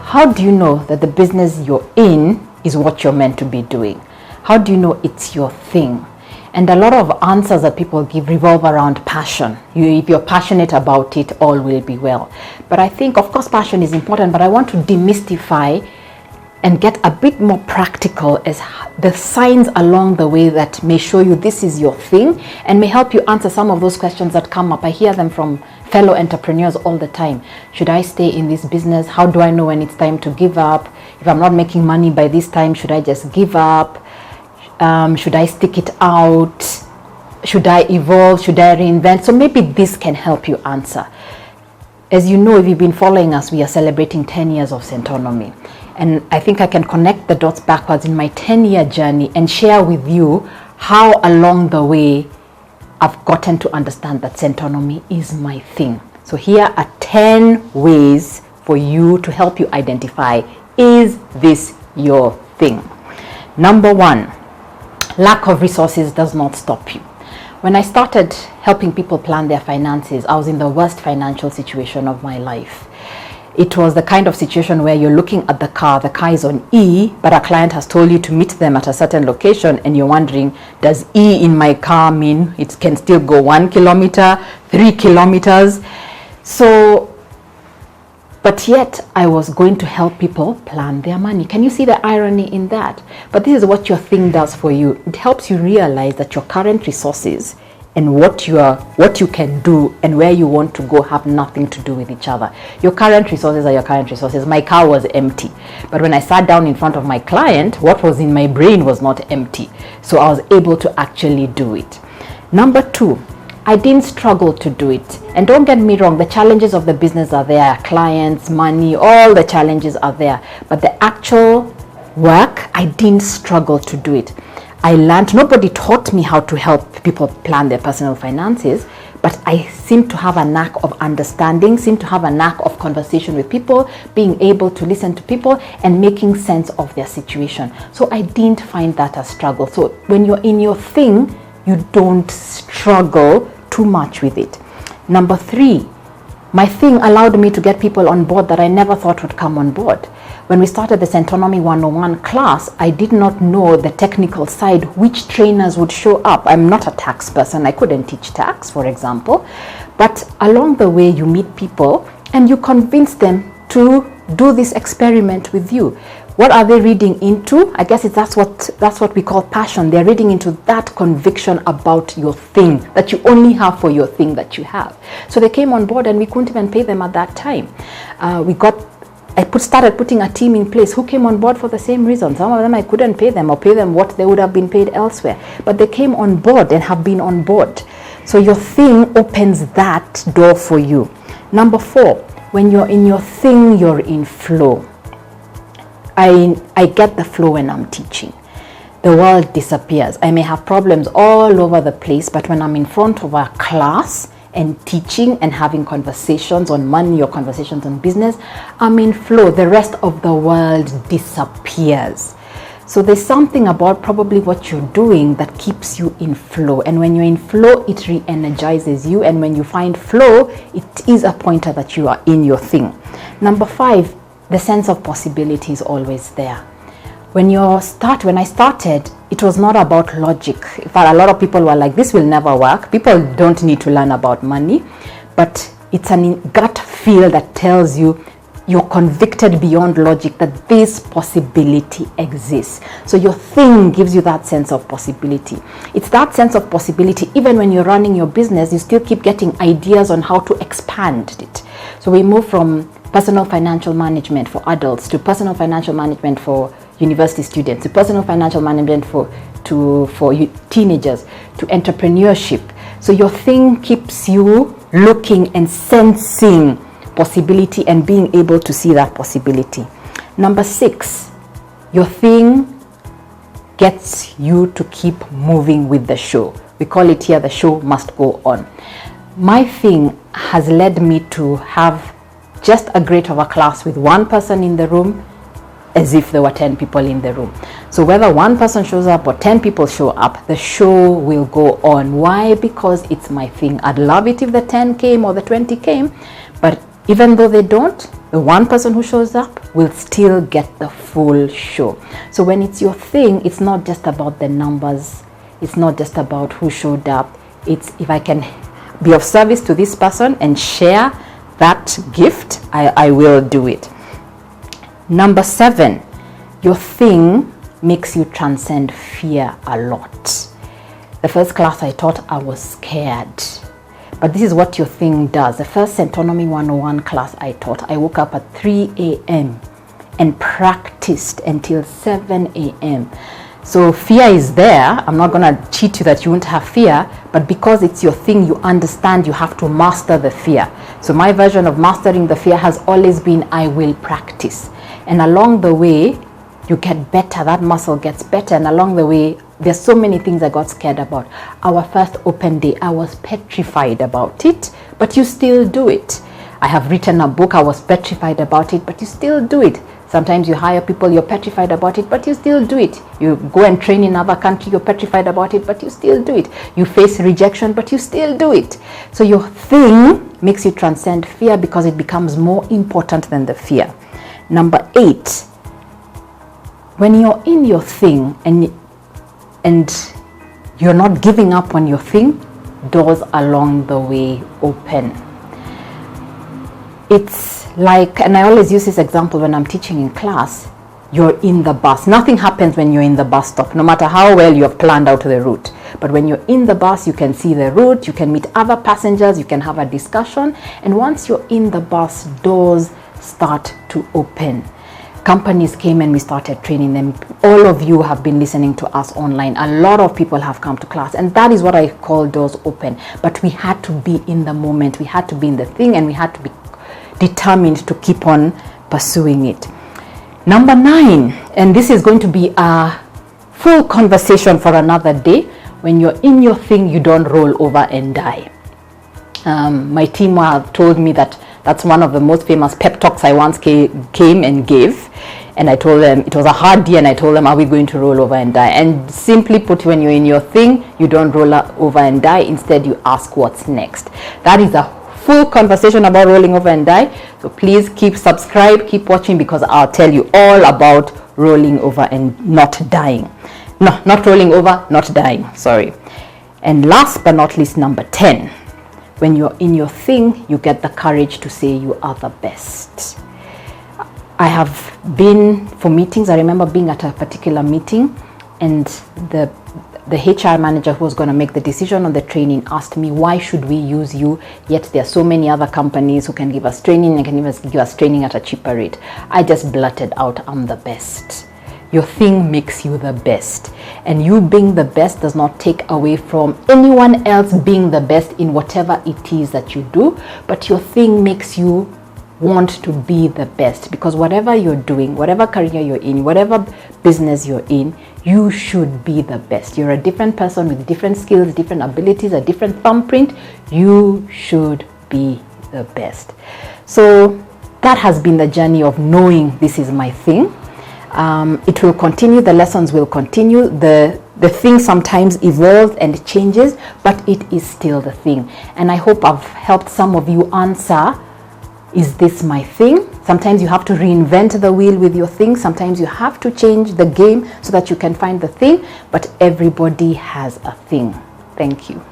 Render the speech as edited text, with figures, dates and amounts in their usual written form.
how do you know that the business you're in is what you're meant to be doing? How do you know it's your thing? And a lot of answers that people give revolve around passion. If you're passionate about it, all will be well. But I think, of course, passion is important, but I want to demystify and get a bit more practical as the signs along the way that may show you this is your thing and may help you answer some of those questions that come up. I hear them from fellow entrepreneurs all the time. Should I stay in this business? How do I know when it's time to give up? If I'm not making money by this time, should I just give up? Should I stick it out? Should I evolve? Should I reinvent? So maybe this can help you answer. As you know, if you've been following us, we are celebrating 10 years of Centonomy. And I think I can connect the dots backwards in my 10-year journey and share with you how along the way I've gotten to understand that Centonomy is my thing. So here are 10 ways for you to help you identify, is this your thing? Number 1, lack of resources does not stop you. When I started helping people plan their finances, I was in the worst financial situation of my life. It was the kind of situation where you're looking at the car is on E, but a client has told you to meet them at a certain location, and you're wondering, does E in my car mean it can still go 1 kilometer, 3 kilometers? So, but yet I was going to help people plan their money. Can you see the irony in that? But this is what your thing does for you. It helps you realize that your current resources and what you can do and where you want to go have nothing to do with each other. Your current resources are your current resources. My car was empty, but when I sat down in front of my client, what was in my brain was not empty. So I was able to actually do it. Number 2, I didn't struggle to do it. And don't get me wrong, the challenges of the business are there, clients, money, all the challenges are there. But the actual work, I didn't struggle to do it. I learned, nobody taught me how to help people plan their personal finances, but I seem to have a knack of understanding, seem to have a knack of conversation with people, being able to listen to people and making sense of their situation. So I didn't find that a struggle. So when you're in your thing, you don't struggle too much with it. Number 3, my thing allowed me to get people on board that I never thought would come on board. When we started the Centonomy 101 class, I did not know the technical side, which trainers would show up. I'm not a tax person. I couldn't teach tax, for example. But along the way, you meet people and you convince them to do this experiment with you. What are they reading into? I guess that's what we call passion. They're reading into that conviction about your thing that you only have for your thing that you have. So they came on board and we couldn't even pay them at that time. I started putting a team in place who came on board for the same reason. Some of them I couldn't pay them or pay them what they would have been paid elsewhere. But they came on board and have been on board. So your thing opens that door for you. Number 4, when you're in your thing, you're in flow. I get the flow when I'm teaching. The world disappears. I may have problems all over the place, but when I'm in front of a class and teaching and having conversations on money or conversations on business, I'm in flow. The rest of the world disappears. So there's something about probably what you're doing that keeps you in flow. And when you're in flow, it re-energizes you. And when you find flow, it is a pointer that you are in your thing. Number 5, the sense of possibility is always there. When I started, it was not about logic. In fact, a lot of people were like, this will never work. People don't need to learn about money. But it's a gut feel that tells you you're convicted beyond logic that this possibility exists. So your thing gives you that sense of possibility. It's that sense of possibility. Even when you're running your business, you still keep getting ideas on how to expand it. So we move from personal financial management for adults to personal financial management for university students, to personal financial management for teenagers, to entrepreneurship. So your thing keeps you looking and sensing possibility and being able to see that possibility. Number 6, your thing gets you to keep moving with the show. We call it here, the show must go on. My thing has led me to have just a great of a class with one person in the room as if there were 10 people in the room. So whether one person shows up or 10 people show up, the show will go on. Why? Because it's my thing. I'd love it if the 10 came or the 20 came, but even though they don't, The one person who shows up will still get the full show. So when it's your thing, it's not just about the numbers. It's not just about who showed up. It's if I can be of service to this person and share that gift, I will do it. Number 7, your thing makes you transcend fear a lot. The first class I taught, I was scared. But this is what your thing does. The first Centonomy 101 class I taught, I woke up at 3 a.m. and practiced until 7 a.m. So fear is there. I'm not going to cheat you that you won't have fear, but because it's your thing, you understand you have to master the fear. So my version of mastering the fear has always been, I will practice. And along the way, you get better. That muscle gets better. And along the way, there's so many things I got scared about. Our first open day, I was petrified about it, but you still do it. I have written a book, I was petrified about it, but you still do it. Sometimes you hire people, you're petrified about it, but you still do it. You go and train in another country, you're petrified about it, but you still do it. You face rejection, but you still do it. So your thing makes you transcend fear because it becomes more important than the fear. Number 8, when you're in your thing and you're not giving up on your thing, doors along the way open. It's like, and I always use this example when I'm teaching in class, you're in the bus. Nothing happens when you're in the bus stop, no matter how well you have planned out the route. But when you're in the bus, you can see the route, you can meet other passengers, you can have a discussion. And once you're in the bus, doors start to open. Companies came and we started training them. All of you have been listening to us online. A lot of people have come to class, and that is what I call doors open. But we had to be in the moment. We had to be in the thing, and we had to be determined to keep on pursuing it. Number 9, and this is going to be a full conversation for another day. When you're in your thing, you don't roll over and die. My team have told me that that's one of the most famous pep talks I once came and gave. And I told them it was a hard day, and I told them, are we going to roll over and die? And simply put, when you're in your thing, you don't roll over and die. Instead, you ask what's next. That is a full conversation about rolling over and die. So please keep subscribed, keep watching, because I'll tell you all about rolling over and not dying. No, not rolling over, not dying, sorry. And last but not least, number 10. When you're in your thing, you get the courage to say you are the best. I have been for meetings. I remember being at a particular meeting, and the HR manager who was going to make the decision on the training asked me, why should we use you? Yet there are so many other companies who can give us training and can even give us training at a cheaper rate. I just blurted out, I'm the best. Your thing makes you the best, and you being the best does not take away from anyone else being the best in whatever it is that you do, but your thing makes you want to be the best, because whatever you're doing, whatever career you're in, whatever business you're in, you should be the best. You're a different person with different skills, different abilities, a different thumbprint. You should be the best. So that has been the journey of knowing this is my thing. It will continue, the lessons will continue, the thing sometimes evolves and changes, but it is still the thing. And I hope I've helped some of you answer, is this my thing? Sometimes you have to reinvent the wheel with your thing. Sometimes you have to change the game so that you can find the thing, but everybody has a thing. Thank you.